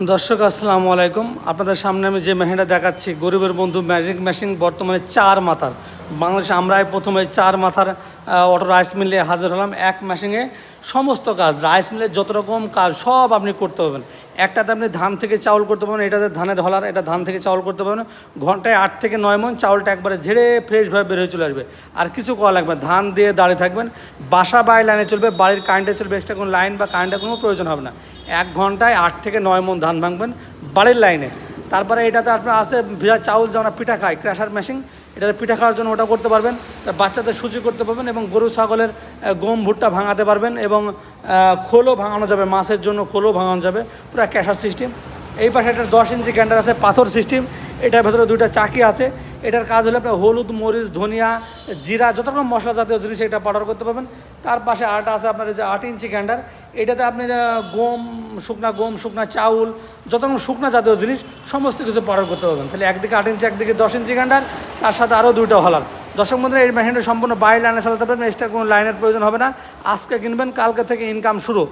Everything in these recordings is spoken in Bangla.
দর্শক আসসালামু আলাইকুম। আপনাদের সামনে আমি যে মেশিনটা দেখাচ্ছি গরিবের বন্ধু ম্যাজিক মেশিন, বর্তমানে 4 মাথার। বাংলাদেশে আমরাই প্রথমে 4 মাথার অটো রাইস মিলে হাজির হলাম। এক মেশিনে সমস্ত কাজ, রাইস মিলের যত রকম কাজ সব আপনি করতে পারবেন। একটাতে আপনি ধান থেকে চাউল করতে পারবেন, এটাতে ধানের হলার, এটা ধান থেকে চাউল করতে পারবেন। ঘন্টায় 8 থেকে 9 মণ চাউলটা একবারে ঝেড়ে ফ্রেশভাবে বের হয়ে চলে আসবে। আর কিছু করা লাগবে, ধান দিয়ে দাঁড়িয়ে থাকবেন। বাসা বাড়ি লাইনে চলবে, বাড়ির কারেন্টে চলবে, এক্সট্রা কোনো লাইন বা কারেন্টের কোনো প্রয়োজন হবে না। 1 ঘন্টায় 8 থেকে 9 মণ ধান ভাঙবেন বাড়ির লাইনে। তারপরে এটাতে আপনার আছে ভেজা চাউল, যেমন পিঠা খায়, ক্র্যাশার মেশিন, এটাতে পিঠা খাওয়ার জন্য ওটা করতে পারবেন। বাচ্চাদের সুজি করতে পারবেন এবং গরু ছাগলের গম ভুট্টা ভাঙাতে পারবেন এবং খোলও ভাঙানো যাবে, মাছের জন্য খোলও ভাঙানো যাবে, পুরো ক্যাশার সিস্টেম। এই পাশে একটা 10 ইঞ্চি গ্যান্ডার আছে, পাথর সিস্টেম। এটার ভেতরে 2টা চাকি আছে। এটার কাজ হলো আপনার হলুদ, মরিচ, ধনিয়া, জিরা, যত রকম মশলা জাতীয় জিনিস এটা পাউডার করতে পারবেন। তার পাশে আরেকটা আছে আপনার যে 8 ইঞ্চি গ্যান্ডার। এটাতে আপনি গম, শুকনা চাউল, যত রকম শুকনা জাতীয় জিনিস সমস্ত কিছু পাউডার করতে পারবেন। তাহলে একদিকে 8 ইঞ্চি, একদিকে 10 ইঞ্চি গ্যান্ডার, তার সাথে আরও 2টা হলার। দর্শক বন্ধুরা, এই মেশিনটা সম্পূর্ণ বাইরে লাইনে চালাতে পারবেন, এক্সট্রা কোনো লাইনের প্রয়োজন হবে না। আজকে কিনবেন, কালকে থেকে ইনকাম শুরু।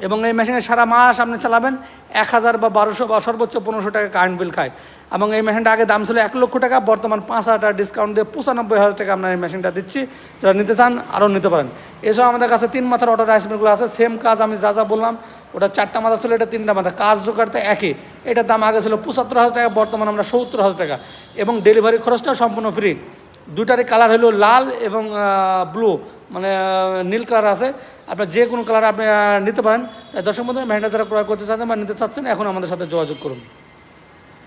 এবং এই মেশিনে সারা মাস আপনি চালাবেন, 1000 বা 1200 বা সর্বোচ্চ 1500 টাকা কারেন্ট বিল খায়। এবং এই মেশিনটা আগে দাম ছিল 1 লক্ষ টাকা, বর্তমান 5000 টাকা ডিসকাউন্ট দিয়ে 95,000 টাকা আপনার এই মেশিনটা দিচ্ছি। যারা নিতে চান আরও নিতে পারেন। এসব আমাদের কাছে 3 মাথার অটো রাইস মিলগুলো আছে। সেম কাজ আমি যা বললাম, ওটা 4টা মাথা ছিল, এটা 3টা মাথা, কাজ জোগাড়তে একই। এটার দাম আগে ছিল 75,000 টাকা, বর্তমানে আমরা 70,000 টাকা। এবং ডেলিভারি খরচটাও সম্পূর্ণ ফ্রি। দুটারই কালার হলো লাল এবং ব্লু, মানে নীল কালার আছে। আপনার যে কোনো কালার আপনি নিতে পারেন। তাই দর্শক বন্ধুরা, মেশিনটা যারা ক্রয় করতে চাচ্ছেন বা নিতে চাচ্ছেন, এখন আমাদের সাথে যোগাযোগ করুন।